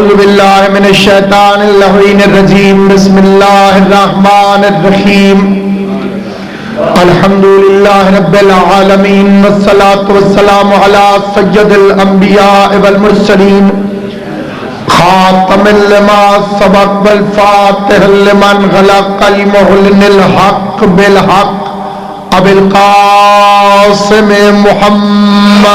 اعوذ باللہ من الشیطان اللعین الرجیم بسم اللہ الرحمن الرحیم الحمدللہ رب العالمین والصلاة والسلام علی سید الانبیاء والمرسلین خاتم لما سبق والفاتح لمن غلق المعلن الحق بالحق ابو القاسم محمد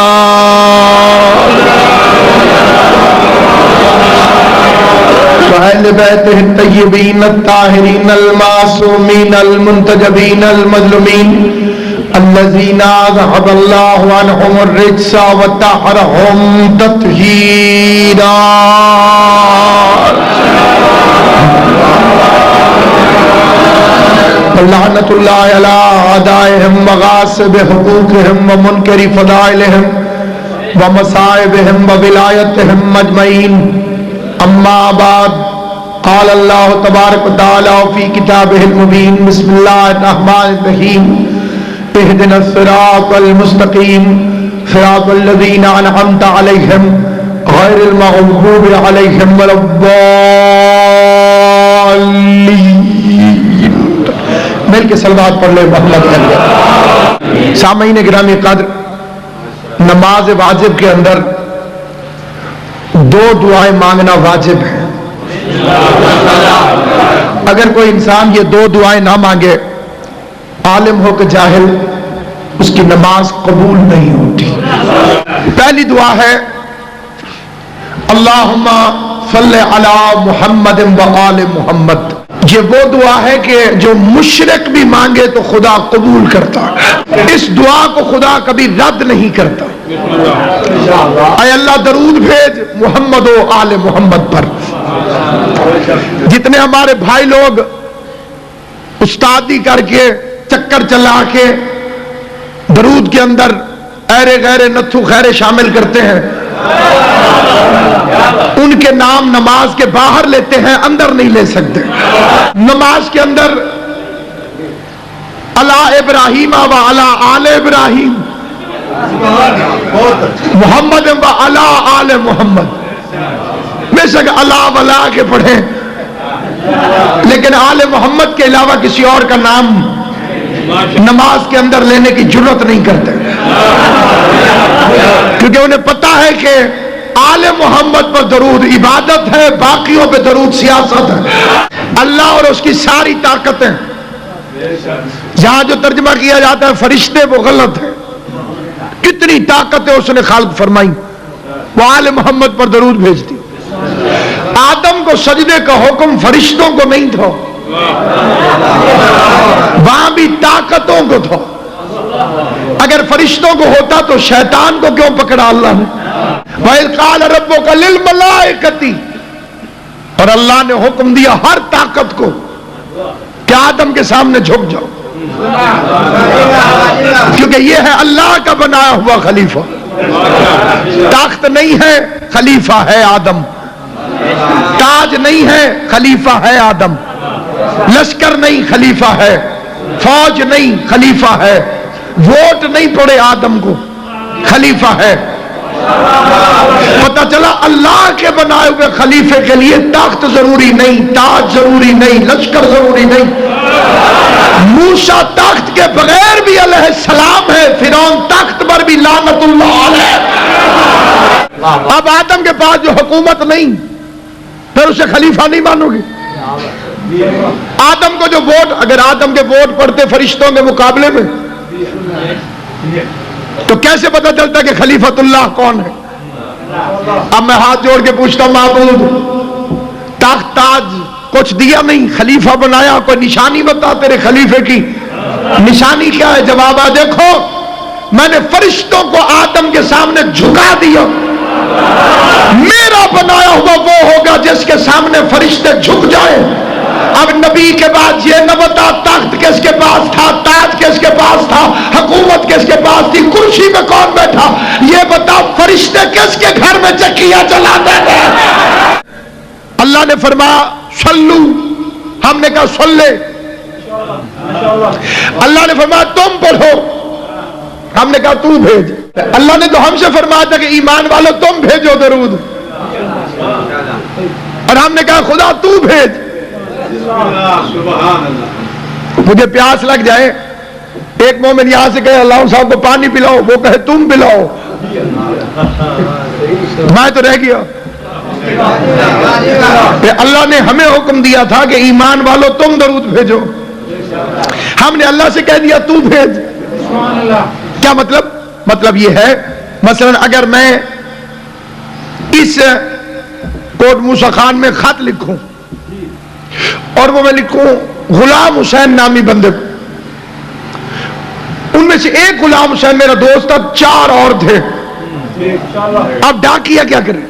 وأهل بيته الطيبين الطاهرين المعصومين المنتجبين المظلومين الذين أذهب الله عنهم الرجس وطهرهم تطهيرا لعنة الله على أعدائهم وغاصب حقوقهم ومنكر فضائلهم ومصائبهم وولايتهم أجمعين اما بعد قال اللہ تبارک وتعالی فی کتابہ المبین بسم اللہ الرحمن الرحیم اہدنا الصراط المستقیم صراط الذین انعمت علیہم غیر المغضوب علیہم ولا الضالین. مل کے صلوات پڑھ لے محمد علیہ. سامعین گرامی قدر، نماز واجب کے اندر دو دعائیں مانگنا واجب ہے. اگر کوئی انسان یہ دو دعائیں نہ مانگے، عالم ہو کہ جاہل، اس کی نماز قبول نہیں ہوتی. پہلی دعا ہے اللہم صلی علی محمد و آل محمد. یہ وہ دعا ہے کہ جو مشرک بھی مانگے تو خدا قبول کرتا ہے. اس دعا کو خدا کبھی رد نہیں کرتا. اے اللہ درود بھیج محمد و آل محمد پر. جتنے ہمارے بھائی لوگ استادی کر کے چکر چلا کے درود کے اندر ایرے غیرے نتھو خیرے شامل کرتے ہیں، ان کے نام نماز کے باہر لیتے ہیں، اندر نہیں لے سکتے. نماز کے اندر علی ابراہیم و علی آل ابراہیم، محمد و علی آل محمد، بے شک اللہ ولا کے پڑھیں لیکن آل محمد کے علاوہ کسی اور کا نام نماز کے اندر لینے کی جرت نہیں کرتے، کیونکہ انہیں پتا ہے کہ آل محمد پر درود عبادت ہے، باقیوں پہ درود سیاست ہے. اللہ اور اس کی ساری طاقتیں، جہاں جو ترجمہ کیا جاتا ہے فرشتے، وہ غلط ہے. کتنی طاقتیں اس نے خالق فرمائی، وہ آل محمد پر درود بھیجتی. آدم کو سجدے کا حکم فرشتوں کو نہیں تھا، وہاں بھی طاقتوں کو تھا. اگر فرشتوں کو ہوتا تو شیطان کو کیوں پکڑا اللہ نے؟ وَإِذْ قَالَ رَبُّكَ لِلْمَلَائِكَةِ، اور اللہ نے حکم دیا ہر طاقت کو کہ آدم کے سامنے جھک جاؤ، کیونکہ یہ ہے اللہ کا بنایا ہوا خلیفہ. طاقت نہیں ہے، خلیفہ ہے آدم. تاج نہیں ہے، خلیفہ ہے آدم. لشکر نہیں، خلیفہ ہے. فوج نہیں، خلیفہ ہے. ووٹ نہیں پڑے آدم کو، خلیفہ ہے. پتہ چلا اللہ کے بنائے ہوئے خلیفے کے لیے طاقت ضروری نہیں، تاج ضروری نہیں، لشکر ضروری نہیں. موسیٰ طاقت کے بغیر بھی علیہ السلام ہے، فرعون طاقت پر بھی لعنت اللہ علیہ. اب آدم کے پاس جو حکومت نہیں، پھر اسے خلیفہ نہیں مانو گے؟ آدم کو جو ووٹ، اگر آدم کے ووٹ پڑتے فرشتوں کے مقابلے میں تو کیسے پتہ چلتا کہ خلیفۃ اللہ کون ہے؟ اب میں ہاتھ جوڑ کے پوچھتا ہوں معبود، تاج کچھ دیا نہیں، خلیفہ بنایا، کوئی نشانی بتا تیرے خلیفے کی. نشانی کیا ہے؟ جواب ہے دیکھو میں نے فرشتوں کو آدم کے سامنے جھکا دیا. میرا بنایا ہوا وہ ہوگا جس کے سامنے فرشتے جھک جائیں. اب نبی کے بعد یہ نہ بتا تخت کس کے پاس تھا، تاج کس کے پاس تھا، حکومت کس کے پاس تھی، کرسی میں کون بیٹھا. یہ بتا فرشتے کس کے گھر میں چکیاں چلاتے تھے. اللہ نے فرمایا صلو، ہم نے کہا صلے. اللہ نے فرمایا تم پڑھو، ہم نے کہا تو بھیج. اللہ نے تو ہم سے فرمایا تھا کہ ایمان والو تم بھیجو درود. اور ہم نے کہا خدا تو بھیج. مجھے پیاس لگ جائے, ایک مومن یہاں سے کہے اللہ صاحب کو پانی پلاؤ, وہ کہے تم پلاؤ, میں تو رہ گیا. اللہ نے ہمیں حکم دیا تھا کہ ایمان والو تم درود بھیجو, ہم نے اللہ سے کہہ دیا تو بھیج. کیا مطلب؟ مطلب یہ ہے مثلا اگر میں اس کوٹ موسیٰ خان میں خط لکھوں اور وہ میں لکھوں غلام حسین نامی بندے کو, ان میں سے ایک غلام حسین میرا دوست تھا, 4 اور تھے. اب ڈاکیا کیا کرے؟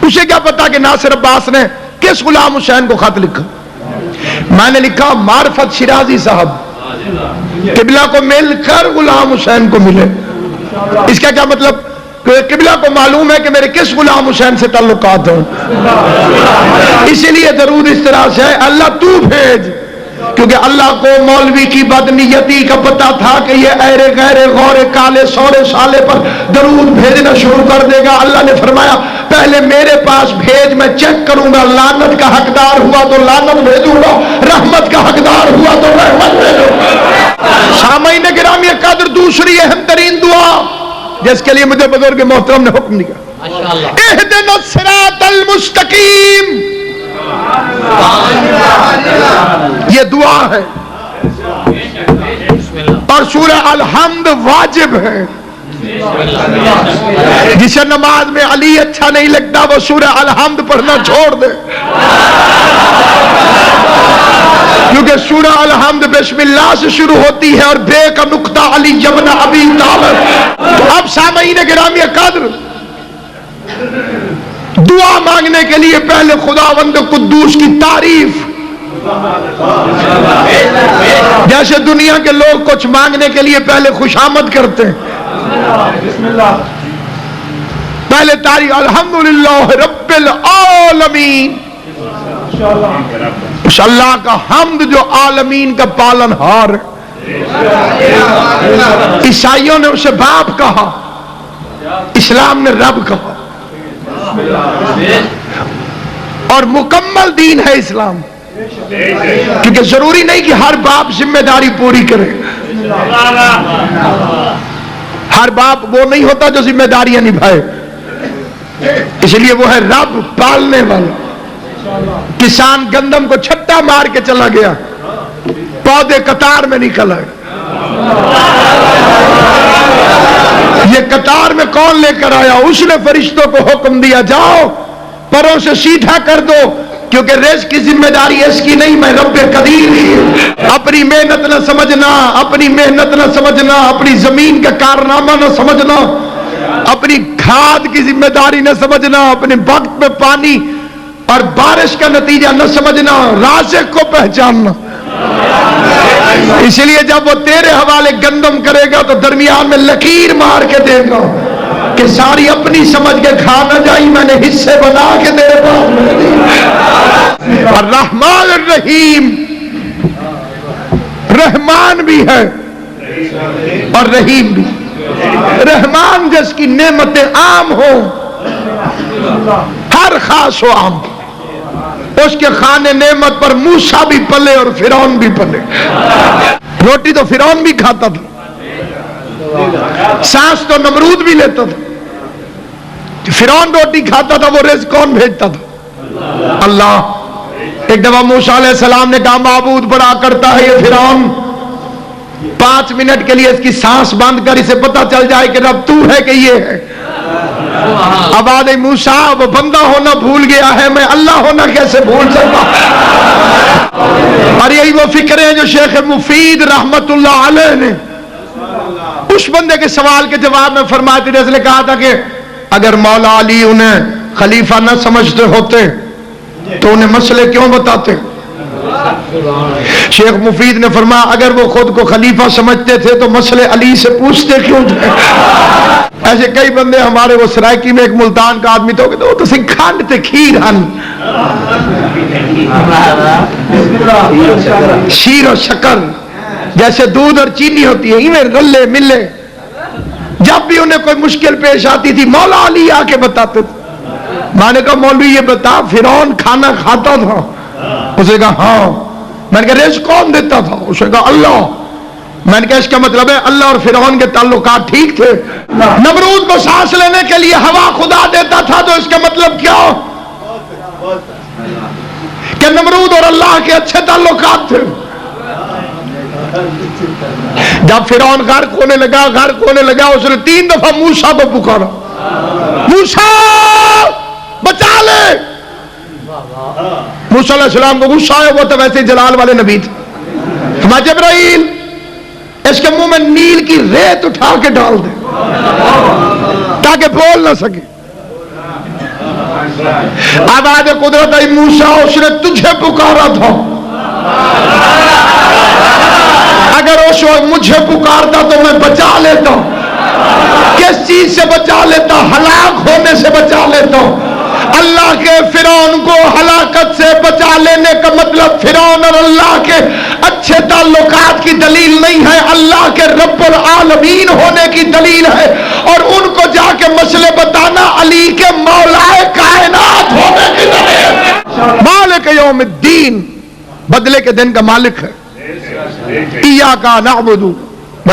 اسے کیا پتا کہ ناصر عباس نے کس غلام حسین کو خط لکھا؟ میں نے لکھا معرفت شیرازی صاحب, قبلہ کو مل کر غلام حسین کو ملے. اس کا کیا مطلب؟ کہ قبلہ کو معلوم ہے کہ میرے کس غلام حسین سے تعلقات ہیں. اسی لیے درود اس طرح سے ہے اللہ تو بھیج, کیونکہ اللہ کو مولوی کی بدنیتی کا پتہ تھا کہ یہ ایرے غیرے غورے کالے سورے سالے پر درود بھیجنا شروع کر دے گا. اللہ نے فرمایا پہلے میرے پاس بھیج, میں چیک کروں گا, لعنت کا حقدار ہوا تو لعنت بھیجوں گا, رحمت کا حقدار ہوا تو رحمت بھیجوں گا. سامعین گرامی قدر, دوسری اہم ترین دعا جس کے لیے مجھے بزرگ محترم نے حکم دیا, اہدنا الصراط المستقیم, یہ دعا ہے اور سورہ الحمد واجب ہے. جسے نماز میں علی اچھا نہیں لگتا وہ سورہ الحمد پڑھنا چھوڑ دے, کیونکہ سورہ الحمد بسم اللہ سے شروع ہوتی ہے اور بے کا نقطہ علی ابن ابی طالب. اب سامعین گرامی قدر, دعا مانگنے کے لیے پہلے خداوند قدوس کی تعریف. جیسے دنیا کے لوگ کچھ مانگنے کے لیے پہلے خوشامد کرتے ہیں, پہلے تعریف الحمدللہ رب العالمین, اس اللہ کا حمد جو عالمین کا پالن ہار ہے. عیسائیوں نے اسے باپ کہا, اسلام نے رب کہا, اور مکمل دین ہے اسلام, کیونکہ ضروری نہیں کہ ہر باپ ذمہ داری پوری کرے. ہر باپ وہ نہیں ہوتا جو ذمہ داریاں نبھائے, اس لیے وہ ہے رب پالنے والا. کسان گندم کو چھٹا مار کے چلا گیا, پودے قطار میں نکل آئے. یہ قطار میں کون لے کر آیا؟ اس نے فرشتوں کو حکم دیا جاؤ پروں سے سیدھا کر دو, کیونکہ رزق کی ذمہ داری اس کی نہیں, میں رب قدیر. اپنی محنت نہ سمجھنا, اپنی محنت نہ سمجھنا, اپنی زمین کا کارنامہ نہ سمجھنا, اپنی کھاد کی ذمہ داری نہ سمجھنا, اپنے وقت میں پانی اور بارش کا نتیجہ نہ سمجھنا, رازق کو پہچاننا. اسی لیے جب وہ تیرے حوالے گندم کرے گا تو درمیان میں لکیر مار کے دے گا کہ ساری اپنی سمجھ کے کھا نہ جائی, میں نے حصے بنا کے تیرے پاس میں دی. الرحمن الرحیم, رحمان بھی ہے اور رحیم بھی. رحمان جس کی نعمتیں عام ہوں, ہر خاص و عام, اس کے خانے نعمت پر موسیٰ بھی پلے اور فرعون بھی پلے. روٹی تو فرعون بھی کھاتا تھا, سانس تو نمرود بھی لیتا تھا. فرعون روٹی کھاتا تھا, وہ رزق کون بھیجتا تھا؟ اللہ. ایک دفعہ موسیٰ علیہ السلام نے کہا معبود بڑا کرتا ہے یہ فرعون, 5 منٹ کے لیے اس کی سانس بند کر, اسے پتا چل جائے کہ رب تو ہے کہ یہ ہے. اب آدھے موسیٰ وہ بندہ ہونا بھول گیا ہے, میں اللہ ہونا کیسے بھول سکتا؟ اور یہی وہ فکریں جو شیخ مفید رحمت اللہ علیہ نے اس بندے کے سوال کے جواب میں فرماتے تھے. اس نے کہا تھا کہ اگر مولا علی انہیں خلیفہ نہ سمجھتے ہوتے تو انہیں مسئلے کیوں بتاتے؟ شیخ مفید نے فرمایا اگر وہ خود کو خلیفہ سمجھتے تھے تو مسئلے علی سے پوچھتے کیوں تھے؟ ایسے کئی بندے ہمارے, وہ سرائکی میں ایک ملتان کا آدمی تو وہ تو کھانڈ تھے کھیر ہن, شیر اور شکر جیسے دودھ اور چینی ہوتی ہے, رلے ملے. جب بھی انہیں کوئی مشکل پیش آتی تھی مولا علی آ کے بتاتے تھے, میں نے کہا مولوی یہ بتا فرعون کھانا کھاتا تھا؟ اس نے کہا ہاں۔ میں نے کہا رزق کون دیتا تھا؟ اس نے کہا اللہ۔ میں نے کہا اس کا مطلب ہے اللہ اور فرعون کے تعلقات ٹھیک تھے؟ نمرود کو سانس لینے کے لیے ہوا خدا دیتا تھا، تو اس کا مطلب کیا کہ نمرود اور اللہ کے اچھے تعلقات تھے؟ جب فرعون غرق ہونے لگا اس نے 3 دفعہ موسیٰ کو پکارا، موسیٰ بچا لے۔ موسیٰ علیہ السلام کو غصہ آیا، وہ تو ویسے جلال والے نبی تھے۔ فرمایا جبرائیل اس کے منہ میں نیل کی ریت اٹھا کے ڈال دے تاکہ بول نہ سکے۔ آواز قدرت آئی، موسیٰ اس نے تجھے پکارا تھا، اگر اس وقت مجھے پکارتا تو میں بچا لیتا۔ کس چیز سے بچا لیتا؟ ہلاک ہونے سے بچا لیتا۔ اللہ کے فرعون کو ہلاکت سے بچا لینے کا مطلب فرعون اور اللہ کے اچھے تعلقات کی دلیل نہیں ہے، اللہ کے رب العالمین ہونے کی دلیل ہے، اور ان کو جا کے مسئلے بتانا علی کے مولا کائنات ہونے کی دلیل۔ مالک یوم الدین، بدلے کے دن کا مالک ہے۔ ایاک نعبد و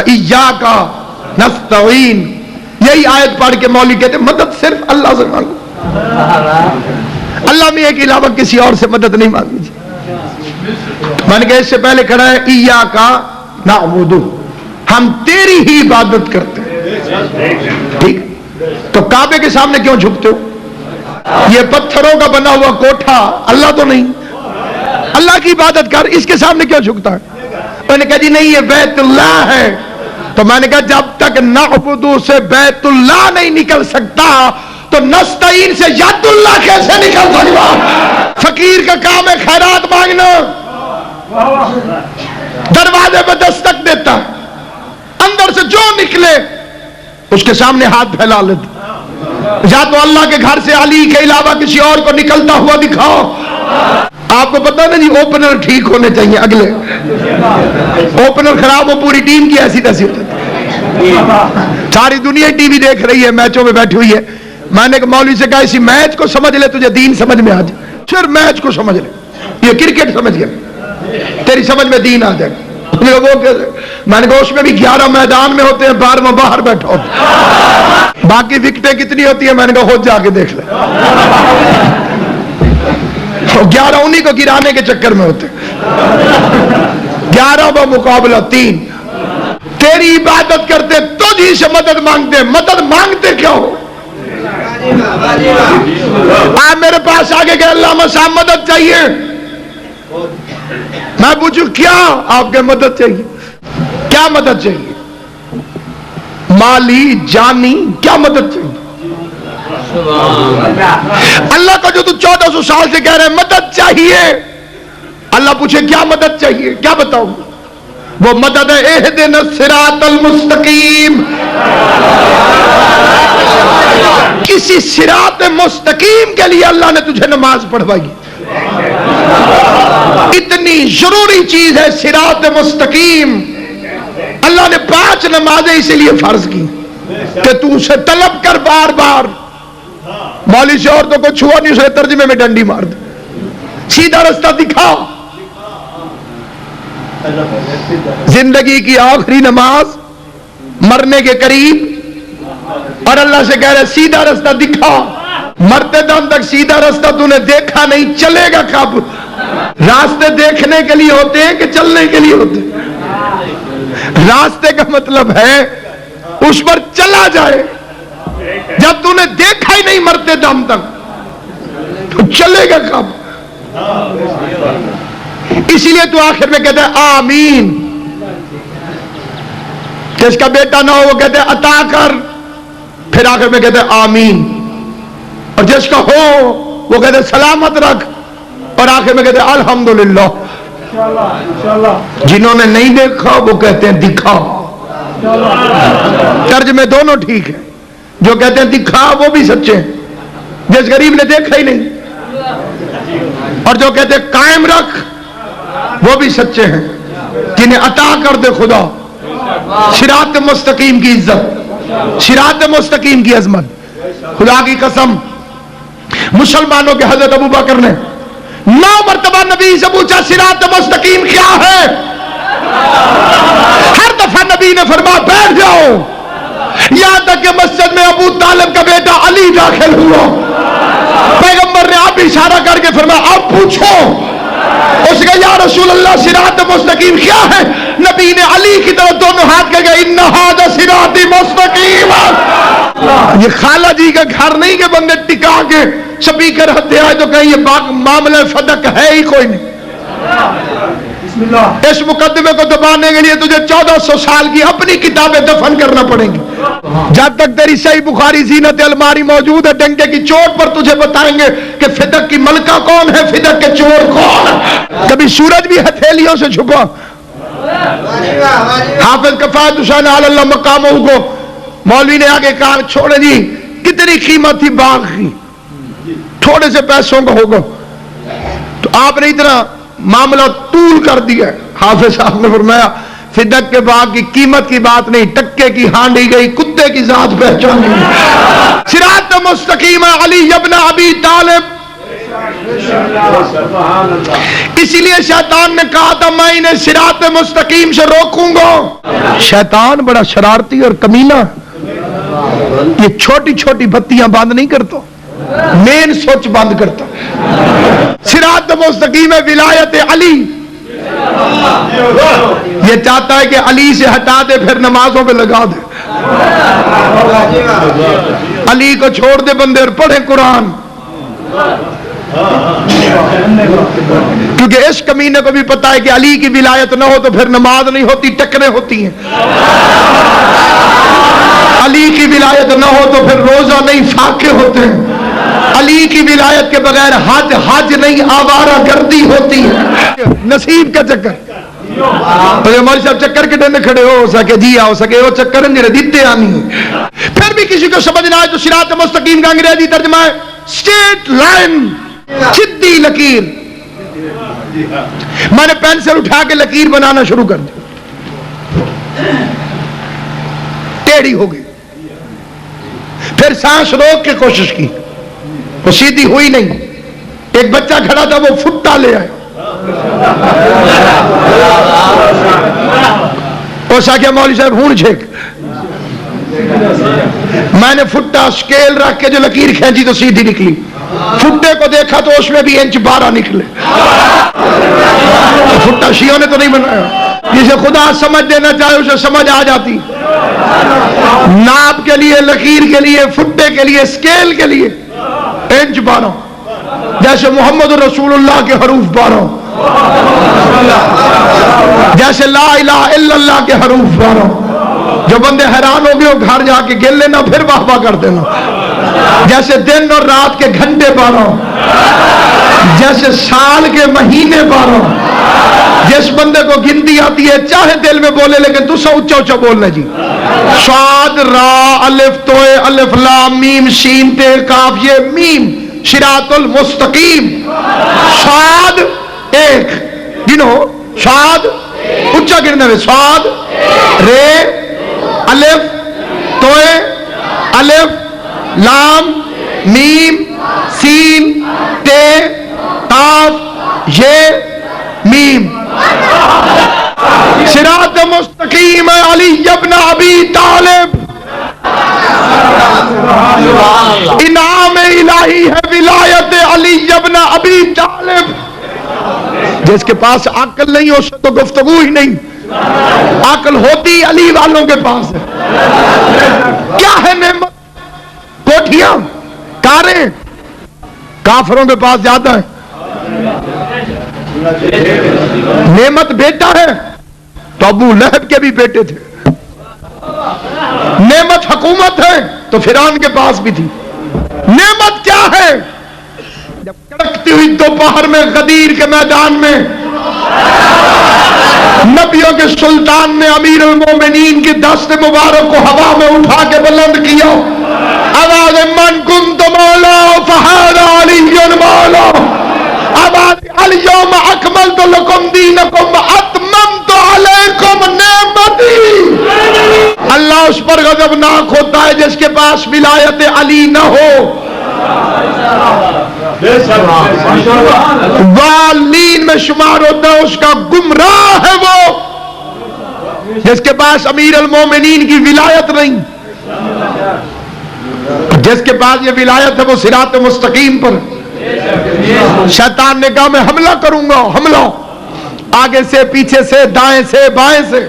ایاک نستعین، یہی آیت پڑھ کے مولوی کہتے ہیں مدد صرف اللہ سے مانگو، اللہ میں ایک علاوہ کسی اور سے مدد نہیں مانگی جی۔ میں نے کہا اس سے پہلے کھڑا ہے ایاک نعبد، ہم تیری ہی عبادت کرتے ہیں، ٹھیک؟ تو کعبے کے سامنے کیوں جھکتے ہو؟ یہ پتھروں کا بنا ہوا کوٹھا اللہ تو نہیں، اللہ کی عبادت کر، اس کے سامنے کیوں جھکتا ہے؟ میں نے کہا جی نہیں یہ بیت اللہ ہے۔ تو میں نے کہا جب تک نعبد سے بیت اللہ نہیں نکل سکتا تو نستعین سے ید اللہ کیسے نکل سکتا؟ فقیر کا کام ہے خیرات مانگنا، دروازے پہ دستک دیتا، اندر سے جو نکلے اس کے سامنے ہاتھ پھیلا لیتا۔ یا تو اللہ کے گھر سے علی کے علاوہ کسی اور کو نکلتا ہوا دکھاؤ۔ آپ کو پتا نا جی اوپنر ٹھیک ہونے چاہیے، اگلے اوپنر خراب ہو پوری ٹیم کی ایسی تیسی ہوتی ہے۔ ساری دنیا ٹی وی دیکھ رہی ہے، میچوں میں بیٹھی ہوئی ہے۔ میں نے مولوی سے کہا اسی میچ کو سمجھ لے، تجھے دین سمجھ میں آ جائے، صرف میچ کو سمجھ لے، یہ کرکٹ سمجھ گیا تیری سمجھ میں دین آ جائے۔ میں نے کہا اس میں بھی 11 میدان میں ہوتے ہیں، 12واں باہر بیٹھا ہوتا، باقی وکٹیں کتنی ہوتی ہیں؟ میں نے کہا خود جا کے دیکھ لے، 11 انہی کو گرانے کے چکر میں ہوتے، 11 با مقابلہ 3۔ تیری عبادت کرتے تجھی سے مدد مانگتے، مدد مانگتے کیا ہو؟ آپ میرے پاس آگے کہ علامہ صاحب مدد چاہیے، میں پوچھوں کیا آپ کے مدد چاہیے؟ کیا مدد چاہیے؟ مالی جانی کیا مدد چاہیے؟ اللہ کا جو تو 1400 سال سے کہہ رہے ہیں مدد چاہیے، اللہ پوچھے کیا مدد چاہیے؟ کیا بتاؤں؟ وہ مدد ہے اہدنا الصراط المستقیم، کسی صراط مستقیم کے لیے اللہ نے تجھے نماز پڑھوائی، اتنی ضروری چیز ہے صراط مستقیم۔ اللہ نے 5 نمازیں اسی لیے فرض کی کہ تو اسے طلب کر بار بار۔ مولوی سے عورتوں کو چھوا نہیں، اسے ترجمے میں ڈنڈی مار دے، سیدھا رستہ دکھا۔ زندگی کی آخری نماز، مرنے کے قریب، اور اللہ سے کہہ رہے سیدھا رستہ دکھا۔ مرتے دم تک سیدھا رستہ تو نے دیکھا نہیں، چلے گا کب؟ راستے دیکھنے کے لیے ہوتے ہیں کہ چلنے کے لیے ہوتے ہیں؟ راستے کا مطلب ہے اس پر چلا جائے، جب تو نے دیکھا ہی نہیں مرتے دم تک تو چلے گا کب؟ اسی لیے تو آخر میں کہتے ہیں آمین، جس کا بیٹا نہ ہو وہ کہتے ہیں عطا کر، پھر آخر میں کہتے ہیں آمین، اور جس کا ہو وہ کہتے ہیں سلامت رکھ، اور آخر میں کہتے ہیں الحمدللہ۔ جنہوں نے نہیں دیکھا وہ کہتے ہیں دکھا، ترجمے دونوں ٹھیک ہے، جو کہتے ہیں دکھا وہ بھی سچے ہیں، جس غریب نے دیکھا ہی نہیں، اور جو کہتے ہیں قائم رکھ وہ بھی سچے ہیں، جنہیں عطا کر دے خدا صراط مستقیم کی عزت، صراط مستقیم کی عظمت۔ خدا کی قسم مسلمانوں کے حضرت ابو بکر نے 9 مرتبہ نبی سے پوچھا صراط مستقیم کیا ہے؟ ہر دفعہ نبی نے فرمایا بیٹھ جاؤ، یہاں تک کہ مسجد میں ابو طالب کا بیٹا علی داخل ہوا، پیغمبر نے اب اشارہ کر کے فرمایا اب پوچھو۔ اس کا یا رسول اللہ صراط مستقیم کیا ہے؟ نبی نے علی کی طرف دونوں ہاتھ کر کے ان ھذا صراطی مستقیم۔ یہ خالہ جی کا گھر نہیں کہ بندے ٹکا کے سپیکر ہتھے آئے تو کہیں یہ معاملہ فدق ہے ہی کوئی نہیں۔ اس مقدمے کو دبانے کے لیے تجھے 1400 سال کی اپنی کتابیں دفن کرنا پڑیں گی۔ جب تک تیری صحیح بخاری زینت الماری موجود ہے، ڈنکے کی چوٹ پر تجھے بتائیں گے کہ فدق کی ملکہ کون ہے، فدق کے چور کون ہے۔ کبھی سورج بھی ہتھیلیوں سے چھپا۔ حافظ کفایت حسین علی اللہ مقامہ کو مولوی نے آگے کہا چھوڑے جی کتنی قیمت تھی باغ کی، تھوڑے سے پیسوں کا ہوگا، تو آپ نے اتنا معاملہ طول کر دیا۔ حافظ صاحب نے فرمایا فدق کے باغ کی قیمت کی بات نہیں، ٹکے کی ہانڈی گئی، کتے کی ذات پہچانی۔ صراط مستقیم علی ابن ابی طالب۔ اسی لیے شیطان نے کہا تھا میں انہیں صراط مستقیم سے روکوں گا۔ شیطان بڑا شرارتی اور کمینہ، یہ چھوٹی چھوٹی بتیاں بند نہیں کرتا، مین سوچ بند کرتا۔ صراط مستقیم ولایت علی، یہ چاہتا ہے کہ علی سے ہٹا دے پھر نمازوں پہ لگا دے، علی کو چھوڑ دے بندے اور پڑھے قرآن۔ کیونکہ اس کمینے کو بھی پتا ہے کہ علی کی ولایت نہ ہو تو پھر نماز نہیں ہوتی، ٹکریں ہوتی ہیں، علی کی ولایت نہ ہو تو پھر روزہ نہیں، فاقے ہوتے ہیں، علی کی ولایت کے بغیر حج نہیں، آوارہ گردی ہوتی ہے، نصیب کا چکر۔ تو ہمارے صاحب چکر کے ڈنڈے کھڑے ہو سکے جی آ سکے وہ چکر انجرے دیتے آنی ہے۔ پھر بھی کسی کو سمجھ نہ آئے تو صراط مستقیم کا انگریزی ترجمہ ہے اسٹریٹ لائن، سیدھی لکیر۔ میں نے پینسل اٹھا کے لکیر بنانا شروع کر دی، ٹیڑھی ہو گئی، پھر سانس روک کے کوشش کی، وہ سیدھی ہوئی نہیں۔ ایک بچہ کھڑا تھا وہ فٹا لے آیا، اس آگے مولوی صاحب ہون چھیک، میں نے فٹا سکیل رکھ کے جو لکیر کھینچی تو سیدھی نکلی، فٹے کو دیکھا تو اس میں بھی انچ 12 نکلے۔ فٹا شیعوں نے تو نہیں بنایا، جسے خدا سمجھ دینا چاہے اسے سمجھ آ جاتی۔ ناپ کے لیے، لکیر کے لیے، فٹے کے لیے، سکیل کے لیے انچ 12، جیسے محمد رسول اللہ کے حروف 12، جیسے لا الہ الا اللہ کے حروف 12۔ جو بندے حیران ہو گئے گھر جا کے گر لینا پھر واہ واہ کر دینا۔ جیسے دن اور رات کے گھنٹے 12، جیسے سال کے مہینے 12۔ جس بندے کو گنتی آتی ہے چاہے دل میں بولے لیکن تو سا اچھا اچھا بولنا جی۔ صاد را الف توئے الف لام میم شین تے کاف یہ میم، صراط المستقیم۔ صاد ایک گنو، صاد اچھا گرنا ہے، صاد رے الف توئے الف لام میم سین تے کاف یہ میم۔ صراط مستقیم علی ابن ابی طالب، انعام الہی ہے ولایت علی ابن ابی طالب۔ جس کے پاس عقل نہیں اس سے تو گفتگو ہی نہیں، عقل ہوتی علی والوں کے پاس ہے۔ کیا ہے نعمت؟ کوٹھیاں، کاریں کافروں کے پاس زیادہ ہے۔ نعمت بیٹا ہے تو ابو لہب کے بھی بیٹے تھے، نعمت حکومت ہے تو فرعون کے پاس بھی تھی۔ نعمت کیا ہے؟ جب کڑکتی ہوئی دوپہر میں غدیر کے میدان میں نبیوں کے سلطان نے امیر المومنین کی دست مبارک کو ہوا میں اٹھا کے بلند کیا، آواز من کنت مولا فہذا علی مولا، آواز الیوم اکملت لکم دینکم اتممت علیکم نعمتی۔ اللہ اس پر غضبناک ہوتا ہے جس کے پاس ولایت علی نہ ہو، والین میں شمار ہوتا ہے، اس کا گمراہ ہے وہ جس کے پاس امیر المومنین کی ولایت نہیں، جس کے پاس یہ ولایت ہے وہ صراط مستقیم پر۔ شیطان نے کہا میں حملہ کروں گا، حملہ آگے سے، پیچھے سے، دائیں سے، بائیں سے،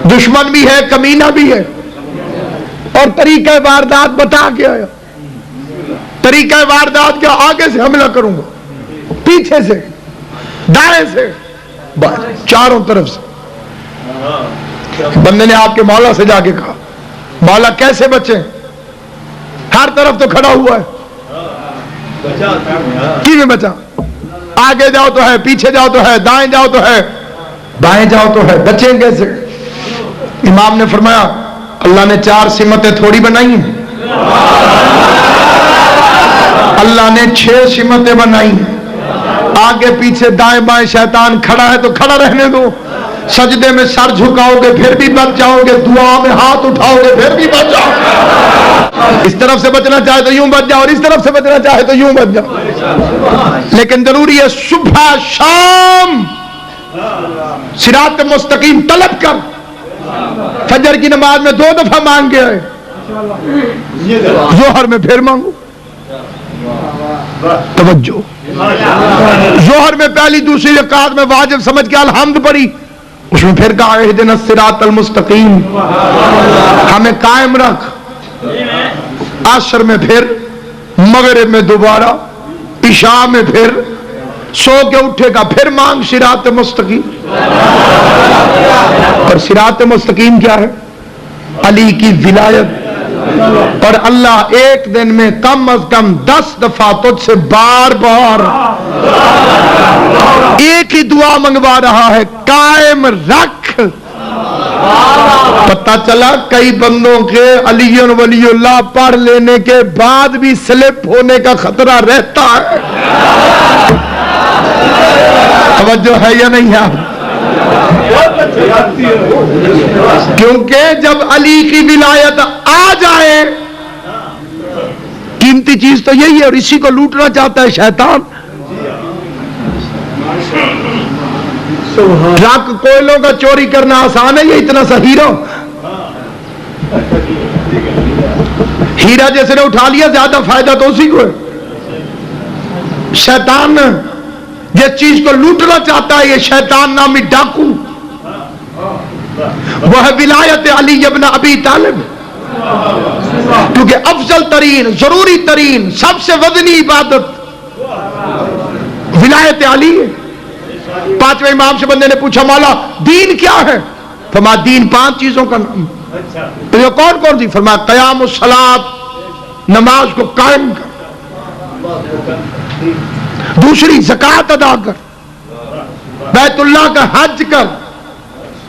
دشمن بھی ہے، کمینہ بھی ہے، اور طریقہ واردات بتا کے آیا۔ طریقہ واردات کیا؟ آگے سے حملہ کروں گا، پیچھے سے، دائیں سے، بائیں، چاروں طرف سے۔ بندے نے آپ کے مولا سے جا کے کہا مولا کیسے بچیں؟ ہر طرف تو کھڑا ہوا ہے، کیویں بچا؟ آگے جاؤ تو ہے، پیچھے جاؤ تو ہے، دائیں جاؤ تو ہے، بائیں جاؤ تو ہے، بچیں کیسے؟ امام نے فرمایا اللہ نے 4 سمتیں تھوڑی بنائی ہیں، اللہ نے 6 سمتیں بنائی ہیں۔ آگے پیچھے دائیں بائیں شیطان کھڑا ہے تو کھڑا رہنے دو، سجدے میں سر جھکاؤ گے پھر بھی بچ جاؤ گے، دعا میں ہاتھ اٹھاؤ گے پھر بھی بچ جاؤ گے۔ اس طرف سے بچنا چاہے تو یوں بچ جاؤ، اور اس طرف سے بچنا چاہے تو یوں بچ جاؤ، لیکن ضروری ہے صبح شام صراط مستقیم طلب کر۔ فجر کی نماز میں 2 دفعہ مانگ کے آئے، ظہر میں پھر مانگو، توجہ، ظہر میں پہلی دوسری رکعت میں واجب سمجھ کے الحمد پڑھی، اس میں پھر کہا اہدنا الصراط المستقیم، ہمیں قائم رکھ۔ عصر میں پھر، مغرب میں دوبارہ، عشاء میں پھر، سو کے اٹھے گا پھر مانگ صراط مستقیم۔ اور صراط مستقیم کیا ہے؟ علی کی ولایت۔ اور اللہ ایک دن میں کم از کم 10 دفعہ تجھ سے بار بار ایک ہی دعا منگوا رہا ہے، قائم رکھ۔ پتہ چلا کئی بندوں کے علی ولی اللہ پڑھ لینے کے بعد بھی سلپ ہونے کا خطرہ رہتا ہے۔ توجہ ہے یا نہیں ہے؟ کیونکہ جب علی کی ولایت آ جائے، قیمتی چیز تو یہی ہے، اور اسی کو لوٹنا چاہتا ہے شیطان۔ ٹرک کوئلوں کا چوری کرنا آسان ہے، یہ اتنا سا ہیرا جیسے نے اٹھا لیا زیادہ فائدہ تو اسی کو ہے۔ شیطان جس چیز کو لوٹنا چاہتا ہے، یہ شیطان نامی ڈاکو، وہ ہے ولایت علی ابن ابی طالب، کیونکہ افضل ترین، ضروری ترین، سب سے وزنی عبادت ولایت علی ہے۔ 5ویں امام سے بندے نے پوچھا مولا دین کیا ہے؟ فرمایا دین 5 چیزوں کا نام۔ تو یہ کون کون سی؟ فرمایا قیام الصلاۃ، نماز کو قائم کر، دوسری زکوٰۃ ادا کر، بیت اللہ کا حج کر،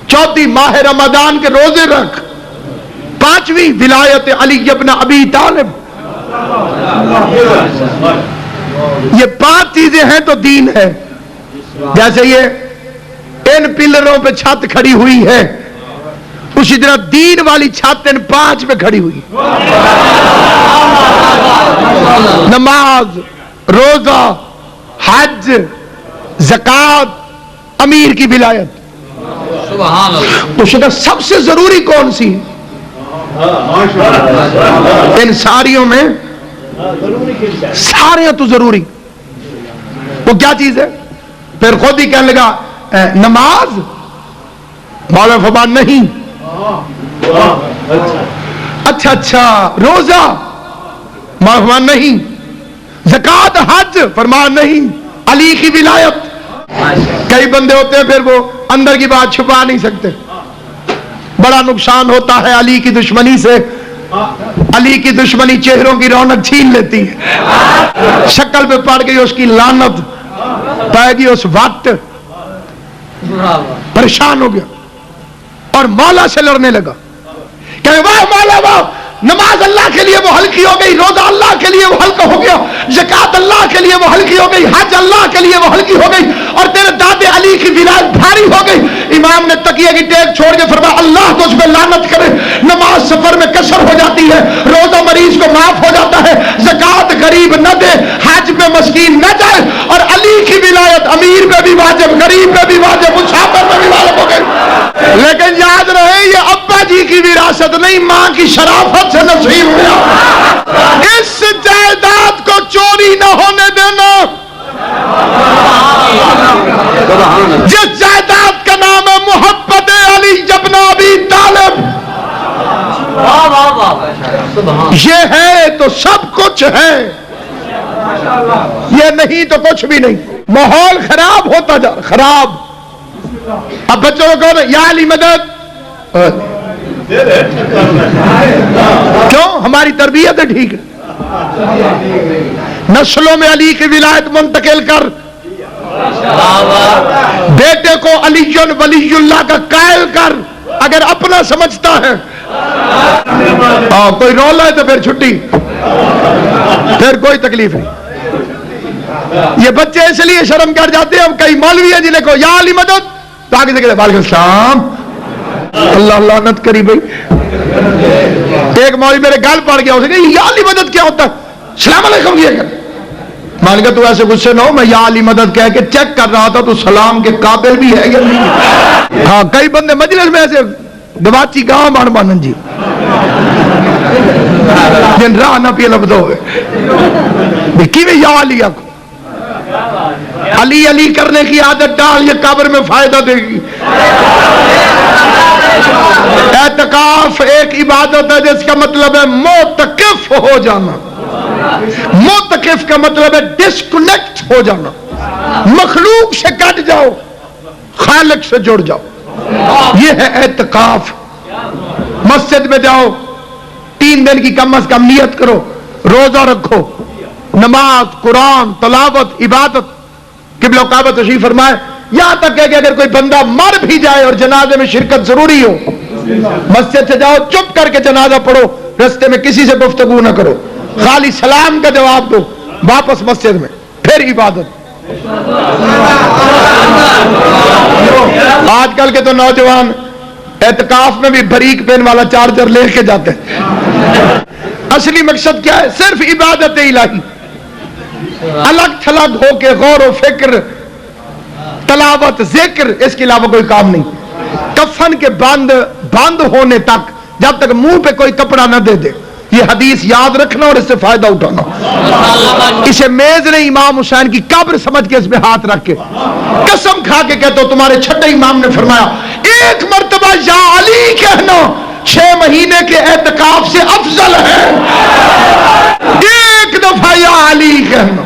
چوتھی ماہ رمضان کے روزے رکھ، 5ویں ولایت علی ابن ابی طالب۔ یہ 5 چیزیں ہیں تو دین ہے۔ جیسے یہ ان پلروں پہ چھت کھڑی ہوئی ہے، اسی طرح دین والی چھت ان 5 پہ کھڑی ہوئی۔ نماز، روزہ، حج، زکوٰۃ، امیر کی ولایت۔ تو سب سے ضروری کون سی ان ساریوں میں؟ سارے تو ضروری، وہ کیا چیز ہے؟ پھر خود ہی کہنے لگا نماز، مولا فرمان نہیں، اچھا روزہ، مولا فرمان نہیں، زکوٰۃ، حج، فرمان نہیں، علی کی ولایت۔ کئی بندے ہوتے ہیں پھر وہ اندر کی بات چھپا نہیں سکتے، بڑا نقصان ہوتا ہے علی کی دشمنی سے۔ علی کی دشمنی چہروں کی رونق چھین لیتی ہے، شکل پہ پڑ گئی اس کی لعنت، پائے گی اس وقت، پریشان ہو گیا اور مولا سے لڑنے لگا کہ واہ مولا واہ، نماز اللہ کے لیے وہ ہلکی ہو گئی، روزہ اللہ کے لیے وہ ہلکا ہو گیا، زکوٰۃ اللہ کے لیے وہ ہلکی ہو گئی، حج اللہ کے لیے وہ ہلکی ہو گئی، اور تیرے دادے علی علی کی ولایت بھاری ہو گئی. امام نے تکیے کی ٹیک چھوڑ کے فرمایا اللہ تجھ پہ لعنت کرے. نماز سفر میں کسر ہو جاتی ہے, روزہ مریض کو معاف ہو جاتا ہے, زکات غریب نہ دے, حج پہ مسکین نہ جائے, اور علی کی ولایت امیر پہ بھی واجب, غریب پہ بھی واجب, مسافر پہ بھی واجب ہو گئی. لیکن یاد رہے یہ ابا جی کی وراثت نہیں, ماں کی شرافت سے نصیب ہوا. اس جائیداد کو چوری نہ ہونے دینا. جس جائیداد کا نام ہے محبت علی ابن ابی طالب, یہ ہے تو سب کچھ ہے, یہ نہیں تو کچھ بھی نہیں. ماحول خراب ہوتا جا خراب. اب بچوں کو کہو یا علی مدد, کیوں؟ ہماری تربیت ہے ٹھیک ہے. نسلوں میں علی کی ولایت منتقل کر, بیٹے کو علی ولی اللہ کا قائل کر. اگر اپنا سمجھتا ہے کوئی رولا ہے تو پھر چھٹی, پھر کوئی تکلیف نہیں. یہ بچے اس لیے شرم کر جاتے ہیں. ہم کئی مولوی ہیں جنہیں کو یا علی مدد تو آگے سے کہتے وعلیکم السلام, اللہ لعنت کری بھائی. ایک مولوی میرے گال پڑ گیا, اسے کہ یا علی مدد کیا ہوتا ہے, السلام علیکم کیا کر. مان کے تو ایسے غصے نہ ہو, میں یا علی مدد کہہ کے چیک کر رہا تھا تو سلام کے قابل بھی ہے یا نہیں. ہاں کئی بندے مجلس میں ایسے دواچی گاہ بان بانن جی جن راہ نہ پی لبدو ہوئے کی میں یا علی آکو. علی علی کرنے کی عادت ڈال, یہ قبر میں فائدہ دے گی. اعتکاف ایک عبادت ہے جس کا مطلب ہے معتکف ہو جانا. معتکف کا مطلب ہے ڈسکنیکٹ ہو جانا, مخلوق سے کٹ جاؤ, خالق سے جڑ جاؤ. یہ ہے اعتکاف. مسجد میں جاؤ, 3 دن کی کم از کم نیت کرو, روزہ رکھو, نماز, قرآن, تلاوت, عبادت. قبلہ و کعبہ تشریف فرمائے. یہاں تک کہ اگر کوئی بندہ مر بھی جائے اور جنازے میں شرکت ضروری ہو, مسجد سے جاؤ, چپ کر کے جنازہ پڑھو, رستے میں کسی سے گفتگو نہ کرو, خالی سلام کا جواب دو, واپس مسجد میں, پھر عبادت. آج کل کے تو نوجوان اعتکاف میں بھی بریک پین والا چارجر لے کے جاتے ہیں. اصلی مقصد کیا ہے؟ صرف عبادت الہی. الگ تھلگ ہو کے غور و فکر, تلاوت, ذکر, اس کے علاوہ کوئی کام نہیں. کفن کے بند ہونے تک, جب تک منہ پہ کوئی کپڑا نہ دے دے. یہ حدیث یاد رکھنا اور اس سے فائدہ اٹھانا. اسے میز نے امام حسین کی قبر سمجھ کے اس میں ہاتھ رکھ کے قسم کھا کے کہتا ہوں, تمہارے چھٹے امام نے فرمایا ایک مرتبہ یا علی کہنا 6 مہینے کے اعتکاف سے افضل ہے. ایک دفعہ یا علی کہنا.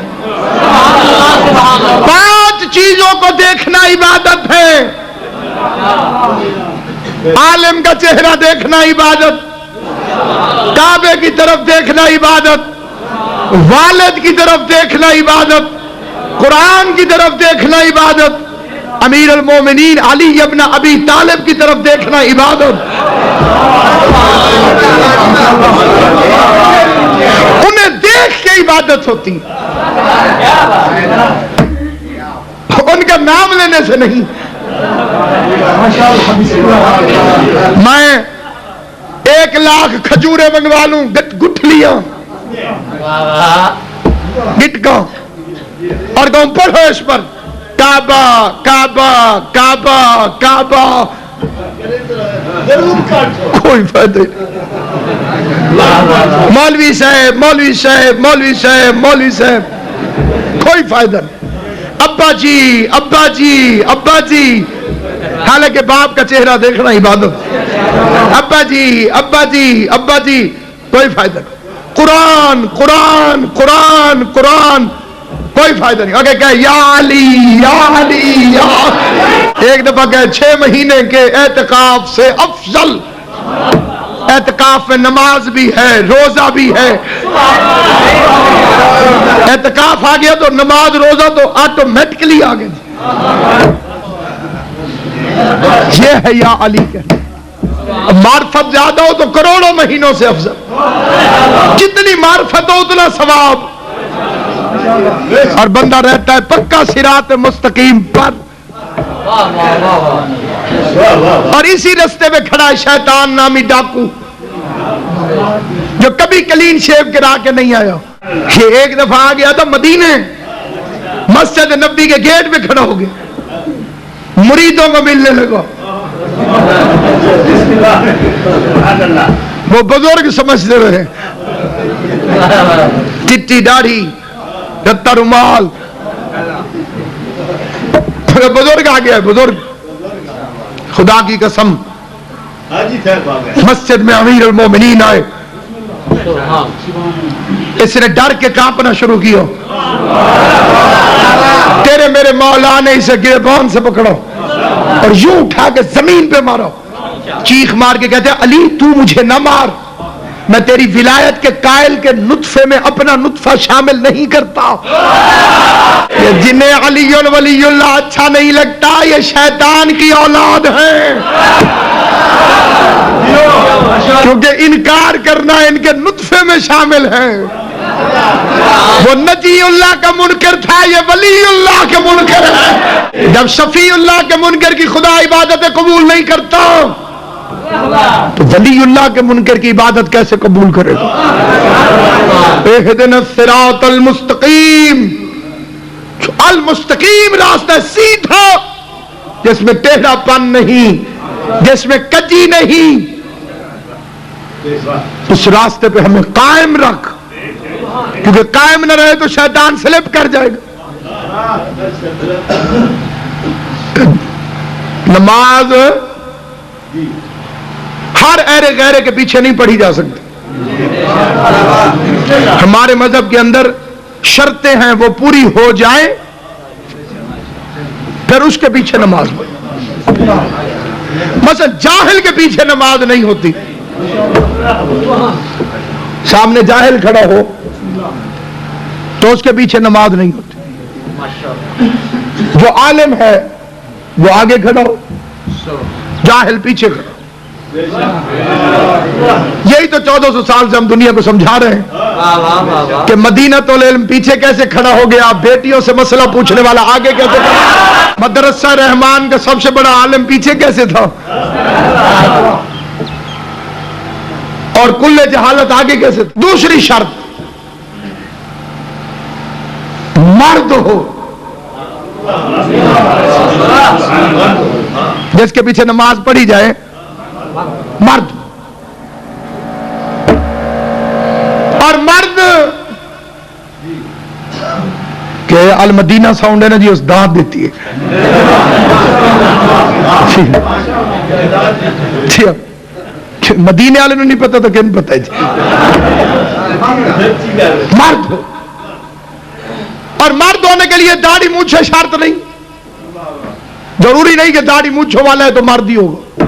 5 چیزوں کو دیکھنا عبادت ہے. عالم کا چہرہ دیکھنا عبادت, کعبے کی طرف دیکھنا عبادت, والد کی طرف دیکھنا عبادت, قرآن کی طرف دیکھنا عبادت, امیر المومنین علی ابن ابی طالب کی طرف دیکھنا عبادت. انہیں دیکھ کے عبادت ہوتی, ان کا نام لینے سے نہیں. میں 1 لاکھ کھجورے منگوا لوں, گٹھلیاں گٹکا, اور کہوں پڑھو اس پر کعبہ کعبہ کعبہ کعبہ, کوئی فائدہ نہیں. مولوی صاحب مولوی صاحب مولوی صاحب مولوی صاحب, کوئی فائدہ نہیں. ابا جی ابا جی ابا جی, حالانکہ باپ کا چہرہ دیکھنا عبادت. ابا جی ابا جی ابا جی, کوئی فائدہ نہیں. قرآن قرآن قرآن قرآن, کوئی فائدہ نہیں. اگر کہے یا علی یا علی یا, ایک دفعہ کہے 6 مہینے کے اعتکاف سے افضل. اعتکاف میں نماز بھی ہے, روزہ بھی ہے. اعتکاف آ گیا تو نماز روزہ تو آٹومیٹکلی آ گئے. یہ ہے یا علی کہنا. معرفت زیادہ ہو تو کروڑوں مہینوں سے افضل. جتنی معرفت ہو اتنا ثواب, اور بندہ رہتا ہے پکا صراط مستقیم پر. اور اسی رستے پہ کھڑا ہے شیطان نامی ڈاکو جو کبھی کلین شیو کرا کے نہیں آیا. یہ ایک دفعہ آ گیا تھا مدینے، مسجد نبی کے گیٹ پہ کھڑا ہو گیا، مریدوں کو ملنے لگا. وہ بزرگ سمجھتے رہے، چٹی داڑھی، رتا رومال. بزرگ آ گیا، بزرگ خدا کی قسم مسجد میں امیر المومنین آئے، اس نے ڈر کے کانپنا شروع کیا. تیرے میرے مولا نے اسے گریبان سے پکڑا اور یوں اٹھا کے زمین پہ مارا. چیخ مار کے کہتے ہیں علی تو مجھے نہ مار، میں تیری ولایت کے قائل کے نطفے میں اپنا نطفہ شامل نہیں کرتا. یہ جنہیں علی ولی اللہ اچھا نہیں لگتا، یہ شیطان کی اولاد ہے، کیونکہ انکار کرنا ان کے نطفے میں شامل ہے. وہ نجی اللہ کا منکر تھا، یہ ولی اللہ کے منکر ہے. جب شفیع اللہ کے منکر کی خدا عبادت قبول نہیں کرتا تو ولی اللہ کے منکر کی عبادت کیسے قبول کرے گا؟ اہدنا الصراط المستقیم، المستقیم راستہ سیدھا، جس میں ٹیڑھا پن نہیں، جس میں کجی نہیں، اس راستے پہ ہمیں قائم رکھ، کیونکہ قائم نہ رہے تو شیطان سلپ کر جائے گا. نماز ہر ایرے غیرے کے پیچھے نہیں پڑھی جا سکتی. ہمارے مذہب کے اندر شرطیں ہیں، وہ پوری ہو جائیں پھر اس کے پیچھے نماز پڑھی. مثلا جاہل کے پیچھے نماز نہیں ہوتی. سامنے جاہل کھڑا ہو تو اس کے پیچھے نماز نہیں ہوتی. جو عالم ہے وہ آگے کھڑا ہو، جاہل پیچھے کھڑا. یہی تو 1400 سال سے ہم دنیا کو سمجھا رہے ہیں کہ مدینۃ العلم پیچھے کیسے کھڑا ہو گیا، بیٹیوں سے مسئلہ پوچھنے والا آگے کیسے کھڑا، مدرسہ رحمان کا سب سے بڑا عالم پیچھے کیسے تھا، اور کل جہالت آگے کیسے تھا. دوسری شرط مرد ہو، جس کے پیچھے نماز پڑھی جائے مرد. اور مرد کہ المدینہ ساؤنڈ ہے نا جی، اس دانت دیتی ہے. مدینے والے نے نہیں پتا تو کن پتا ہے جی. مرد ہو، اور مرد ہونے کے لیے داڑھی مونچھ شرط نہیں. ضروری نہیں کہ داڑھی مونچھوں والا ہے تو مرد ہی ہوگا.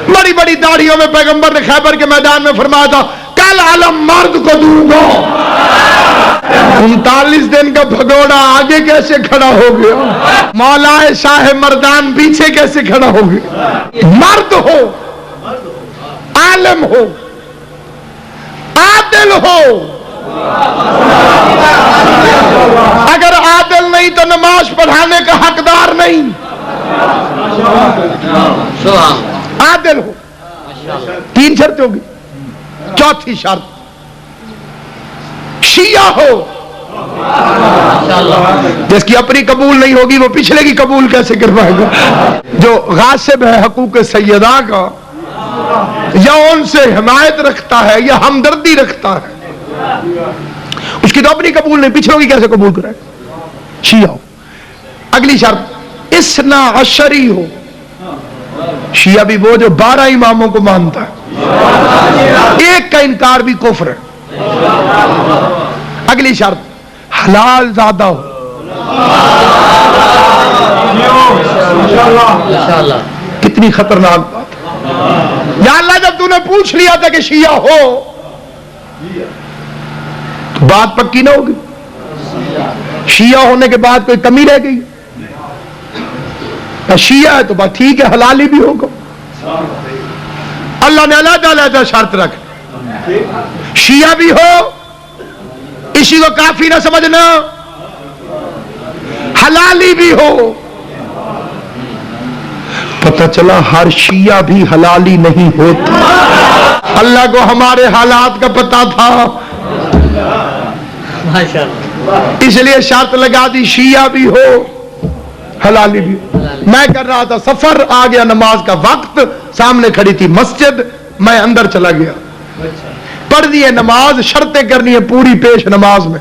بڑی بڑی داڑھیوں میں پیغمبر نے خیبر کے میدان میں فرمایا تھا کل علم مرد کو دوں گا. 39 دن کا بھگوڑا آگے کیسے کھڑا ہو گیا، مولا شاہ مردان پیچھے کیسے کھڑا ہو گیا. مرد ہو، عالم ہو، عادل ہو. اگر عادل نہیں تو نماز پڑھانے کا حقدار نہیں. عادل ہو. 3 شرط ہوگی. چوتھی شرط شیعہ ہو، جس کی اپنی قبول نہیں ہوگی وہ پچھلے کی قبول کیسے کروائے گا. جو غاصب ہے حقوق سیدہ کا، یا ان سے حمایت رکھتا ہے یا ہمدردی رکھتا ہے، اس کی تو اپنی قبول نہیں، پچھلوں کی کیسے قبول کرے. شیعہ ہو. اگلی شرط اثنا عشری ہو. شیعہ بھی وہ جو 12 اماموں کو مانتا ہے، ایک کا انکار بھی کفر ہے. اگلی شرط حلال زادہ ہو. کتنی خطرناک بات. یا اللہ جب تو نے پوچھ لیا تھا کہ شیعہ ہو تو بات پکی نہ ہوگی. شیعہ ہونے کے بعد کوئی کمی رہ گئی. شیعہ ہے تو بات ٹھیک ہے، حلالی بھی ہوگا. اللہ نے علیحدہ علیحدہ شرط رکھ. شیعہ بھی ہو، اسی کو کافی نہ سمجھنا، حلالی بھی ہو. پتہ چلا ہر شیعہ بھی حلالی نہیں ہوتا. اللہ کو ہمارے حالات کا پتہ تھا، اس لیے شرط لگا دی شیعہ بھی ہو حلالی بھی ہو. میں کر رہا تھا سفر، آ گیا نماز کا وقت، سامنے کھڑی تھی مسجد، میں اندر چلا گیا. پڑھ دی ہے نماز، شرطیں کرنی ہے پوری پیش نماز میں،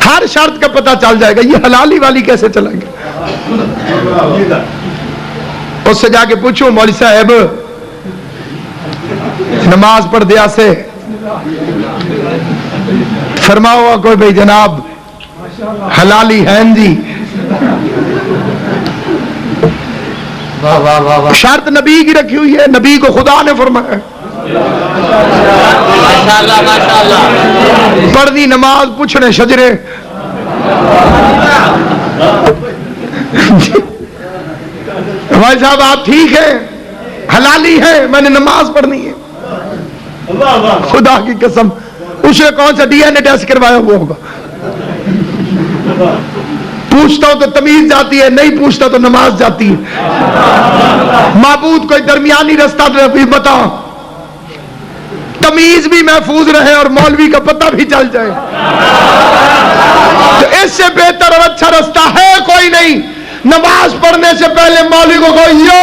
ہر شرط کا پتہ چل جائے گا. یہ حلالی والی کیسے چلا گیا؟ اس سے جا کے پوچھو مولوی صاحب نماز پڑھ دیا سے فرماؤ کوئی بھائی جناب حلالی ہیں جی. شرط نبی کی رکھی ہوئی ہے، نبی کو خدا نے فرمایا. پڑھ دی نماز، پوچھنے شجرے. بھائی صاحب آپ ٹھیک ہے؟ حلالی ہے، میں نے نماز پڑھنی ہے. خدا کی قسم اس نے کون سا ڈی این اے ٹیسٹ کروایا وہ ہوگا. پوچھتا ہوں تو تمیز جاتی ہے، نہیں پوچھتا تو نماز جاتی ہے. معبود کوئی درمیانی رستہ بتا، تمیز بھی محفوظ رہے اور مولوی کا پتہ بھی چل جائے. تو اس سے بہتر اور اچھا رستہ ہے کوئی نہیں. نماز پڑھنے سے پہلے مولوی کو کہو یا